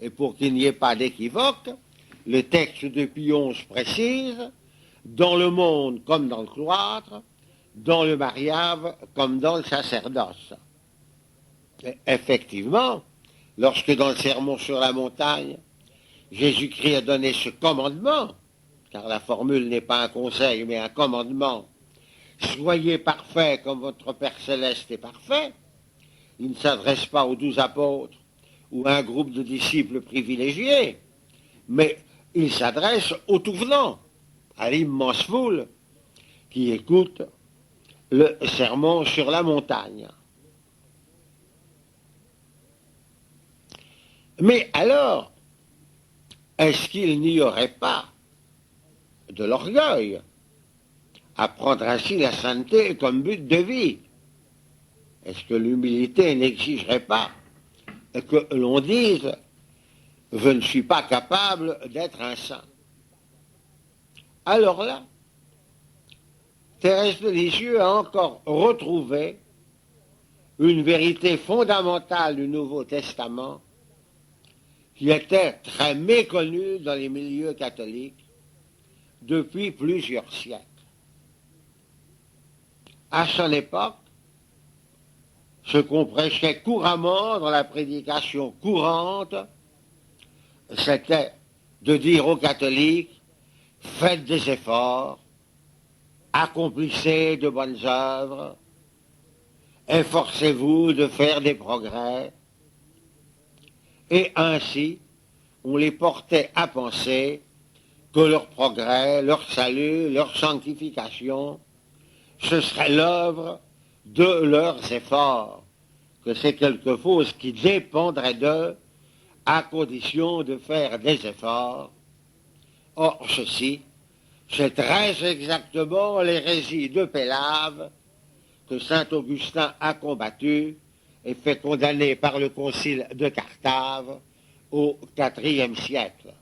Et pour qu'il n'y ait pas d'équivoque, le texte de Pie XI précise, dans le monde comme dans le cloître, dans le mariage comme dans le sacerdoce. Et effectivement, lorsque dans le Sermon sur la montagne, Jésus-Christ a donné ce commandement, car la formule n'est pas un conseil, mais un commandement, soyez parfaits comme votre Père Céleste est parfait, il ne s'adresse pas aux 12 apôtres ou à un groupe de disciples privilégiés, mais il s'adresse aux tout venants, à l'immense foule qui écoute le sermon sur la montagne. Mais alors, est-ce qu'il n'y aurait pas de l'orgueil à prendre ainsi la sainteté comme but de vie? Est-ce que l'humilité n'exigerait pas que l'on dise « je ne suis pas capable d'être un saint ». Alors là, Thérèse de Lisieux a encore retrouvé une vérité fondamentale du Nouveau Testament qui était très méconnue dans les milieux catholiques depuis plusieurs siècles. À son époque, ce qu'on prêchait couramment dans la prédication courante, c'était de dire aux catholiques, faites des efforts, accomplissez de bonnes œuvres, efforcez-vous de faire des progrès. Et ainsi, on les portait à penser que leur progrès, leur salut, leur sanctification, ce serait l'œuvre de leurs efforts, que c'est quelque chose qui dépendrait d'eux, à condition de faire des efforts. Or, ceci, c'est très exactement l'hérésie de Pélave que saint Augustin a combattu et fait condamner par le concile de Carthage au IVe siècle.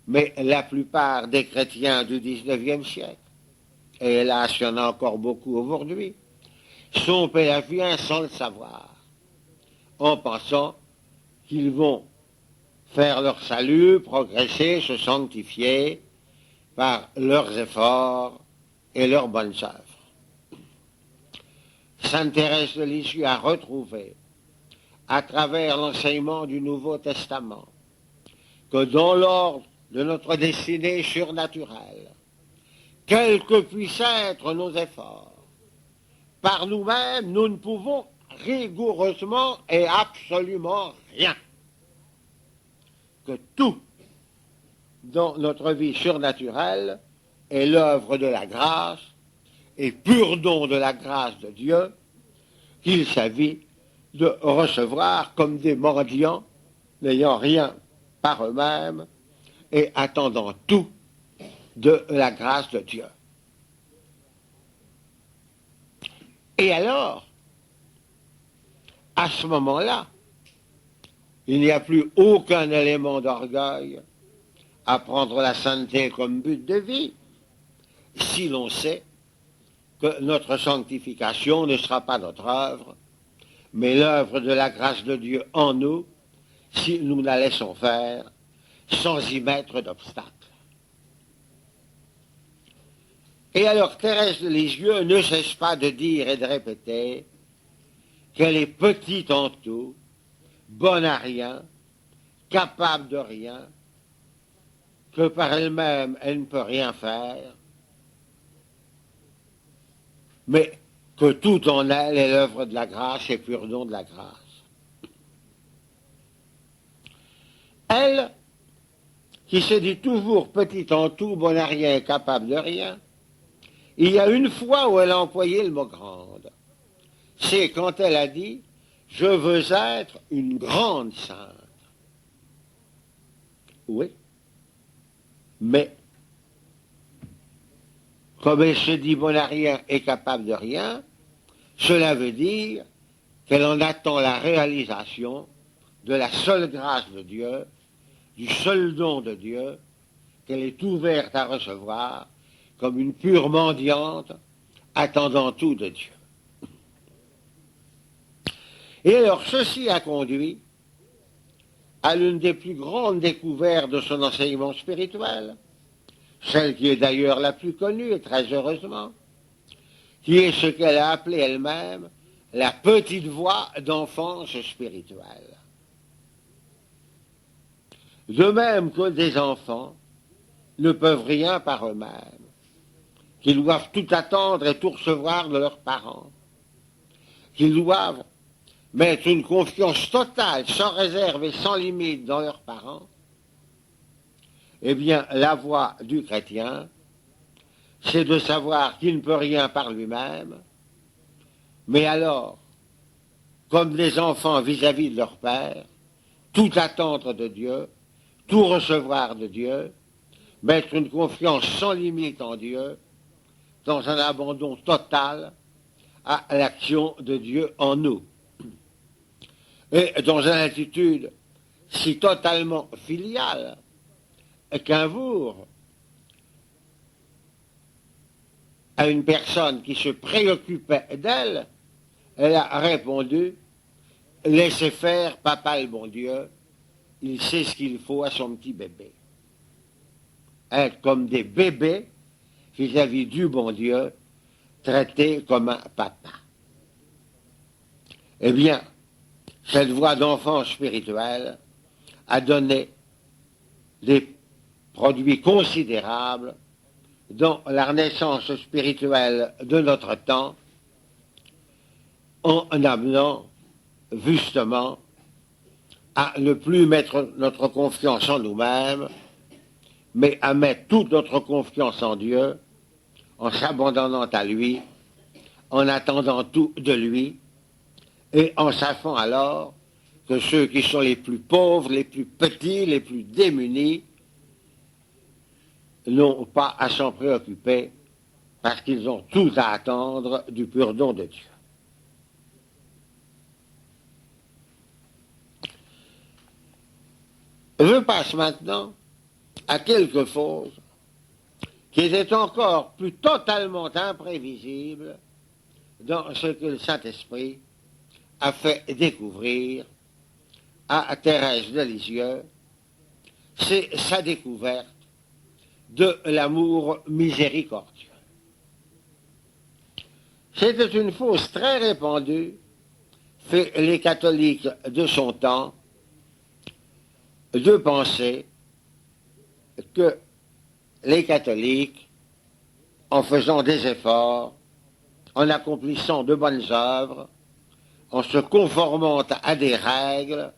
Mais la plupart des chrétiens du XIXe siècle, et hélas, il y en a encore beaucoup aujourd'hui, sont pélagiens sans le savoir, en pensant qu'ils vont faire leur salut, progresser, se sanctifier par leurs efforts et leurs bonnes œuvres. Sainte Thérèse de Lisieux a retrouvé, à travers l'enseignement du Nouveau Testament, que dans l'ordre de notre destinée surnaturelle, quels que puissent être nos efforts, par nous-mêmes, nous ne pouvons rigoureusement et absolument rien. Que tout dans notre vie surnaturelle est l'œuvre de la grâce et pur don de la grâce de Dieu qu'il s'agit de recevoir comme des mendiants n'ayant rien par eux-mêmes et attendant tout de la grâce de Dieu. Et alors, à ce moment-là, il n'y a plus aucun élément d'orgueil à prendre la sainteté comme but de vie, si l'on sait que notre sanctification ne sera pas notre œuvre, mais l'œuvre de la grâce de Dieu en nous, si nous la laissons faire, sans y mettre d'obstacle. Et alors Thérèse de Lisieux ne cesse pas de dire et de répéter qu'elle est petite en tout, bonne à rien, capable de rien, que par elle-même elle ne peut rien faire, mais que tout en elle est l'œuvre de la grâce et pur don de la grâce. Elle, qui se dit toujours petite en tout, bonne à rien et capable de rien, il y a une fois où elle a employé le mot grande. C'est quand elle a dit « Je veux être une grande sainte ». Oui, mais comme elle se dit bonne à rien et capable de rien, cela veut dire qu'elle en attend la réalisation de la seule grâce de Dieu, du seul don de Dieu, qu'elle est ouverte à recevoir comme une pure mendiante attendant tout de Dieu. Et alors ceci a conduit à l'une des plus grandes découvertes de son enseignement spirituel, celle qui est d'ailleurs la plus connue, et très heureusement, qui est ce qu'elle a appelé elle-même la petite voix d'enfance spirituelle. De même que des enfants ne peuvent rien par eux-mêmes, qu'ils doivent tout attendre et tout recevoir de leurs parents, qu'ils doivent mettre une confiance totale, sans réserve et sans limite dans leurs parents, eh bien, la voie du chrétien, c'est de savoir qu'il ne peut rien par lui-même, mais alors, comme les enfants vis-à-vis de leur père, tout attendre de Dieu, tout recevoir de Dieu, mettre une confiance sans limite en Dieu, dans un abandon total à l'action de Dieu en nous. Et dans une attitude si totalement filiale qu'un jour, à une personne qui se préoccupait d'elle, elle a répondu « Laissez faire, papa le bon Dieu, il sait ce qu'il faut à son petit bébé. » Être comme des bébés vis-à-vis du bon Dieu, traités comme un papa. Eh bien, cette voie d'enfant spirituel a donné des produits considérables dans la renaissance spirituelle de notre temps, en amenant justement à ne plus mettre notre confiance en nous-mêmes, mais à mettre toute notre confiance en Dieu, en s'abandonnant à lui, en attendant tout de lui, et en sachant alors que ceux qui sont les plus pauvres, les plus petits, les plus démunis, n'ont pas à s'en préoccuper parce qu'ils ont tout à attendre du pur don de Dieu. Je passe maintenant à quelque chose qui était encore plus totalement imprévisible dans ce que le Saint-Esprit a fait découvrir à Thérèse de Lisieux, c'est sa découverte de l'amour miséricordieux. C'était une fausse très répandue, fait les catholiques de son temps, de penser que les catholiques, en faisant des efforts, en accomplissant de bonnes œuvres, en se conformant à des règles,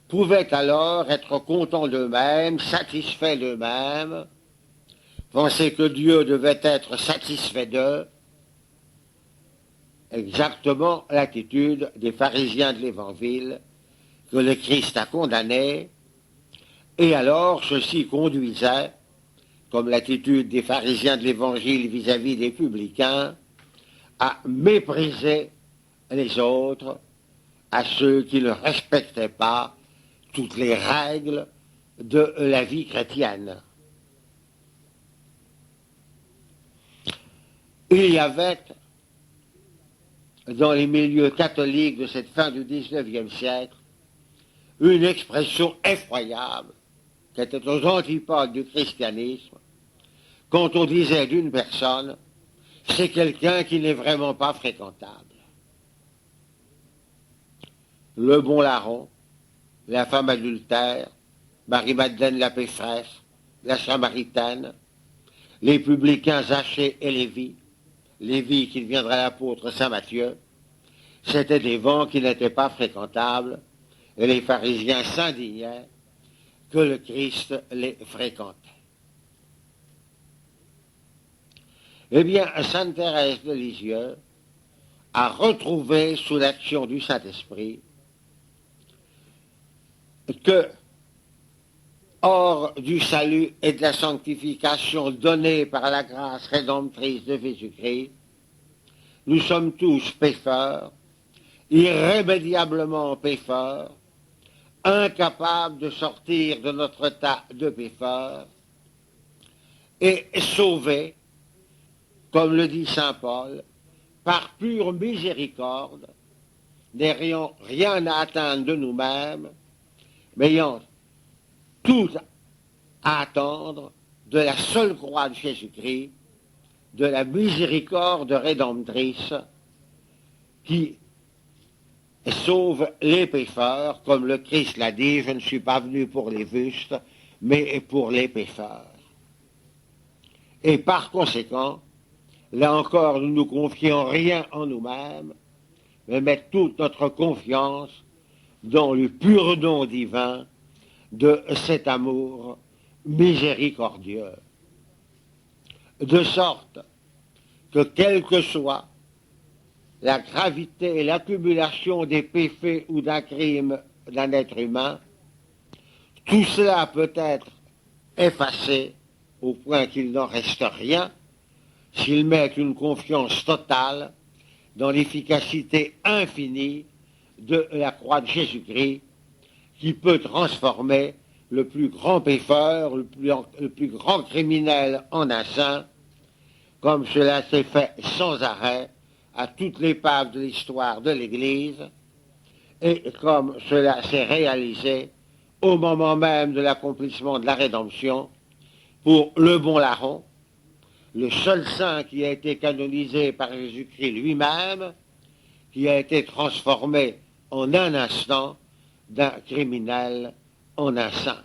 pouvaient alors être contents d'eux-mêmes, satisfaits d'eux-mêmes, penser que Dieu devait être satisfait d'eux, exactement l'attitude des pharisiens de l'Évangile que le Christ a condamné, et alors ceci conduisait, comme l'attitude des pharisiens de l'Évangile vis-à-vis des publicains, à mépriser les autres, à ceux qui ne respectaient pas toutes les règles de la vie chrétienne. Il y avait, dans les milieux catholiques de cette fin du XIXe siècle, une expression effroyable qui était aux antipodes du christianisme, quand on disait d'une personne, c'est quelqu'un qui n'est vraiment pas fréquentable. Le bon larron, la femme adultère, Marie-Madeleine la pécheresse, la Samaritaine, les publicains Zachée et Lévi qui deviendra l'apôtre Saint Matthieu, c'étaient des vents qui n'étaient pas fréquentables, et les pharisiens s'indignaient que le Christ les fréquentait. Eh bien, Sainte Thérèse de Lisieux a retrouvé sous l'action du Saint-Esprit que, hors du salut et de la sanctification donnée par la grâce rédemptrice de Jésus-Christ, nous sommes tous pécheurs, irrémédiablement pécheurs, incapables de sortir de notre état de pécheur et sauvés, comme le dit saint Paul, par pure miséricorde, n'ayant rien à atteindre de nous-mêmes, mais ayant tout à attendre de la seule croix de Jésus-Christ, de la miséricorde rédemptrice qui sauve les pécheurs, comme le Christ l'a dit, je ne suis pas venu pour les justes, mais pour les pécheurs. Et par conséquent, là encore, nous ne confions rien en nous-mêmes, mais mettons toute notre confiance dans le pur don divin de cet amour miséricordieux. De sorte que quelle que soit la gravité et l'accumulation des péchés ou d'un crime d'un être humain, tout cela peut être effacé au point qu'il n'en reste rien s'il met une confiance totale dans l'efficacité infinie de la croix de Jésus-Christ qui peut transformer le plus grand pécheur, le plus grand criminel en un saint, comme cela s'est fait sans arrêt à toute l'épave de l'histoire de l'Église, et comme cela s'est réalisé au moment même de l'accomplissement de la rédemption pour le bon larron, le seul saint qui a été canonisé par Jésus-Christ lui-même, qui a été transformé en un instant d'un criminel en un saint.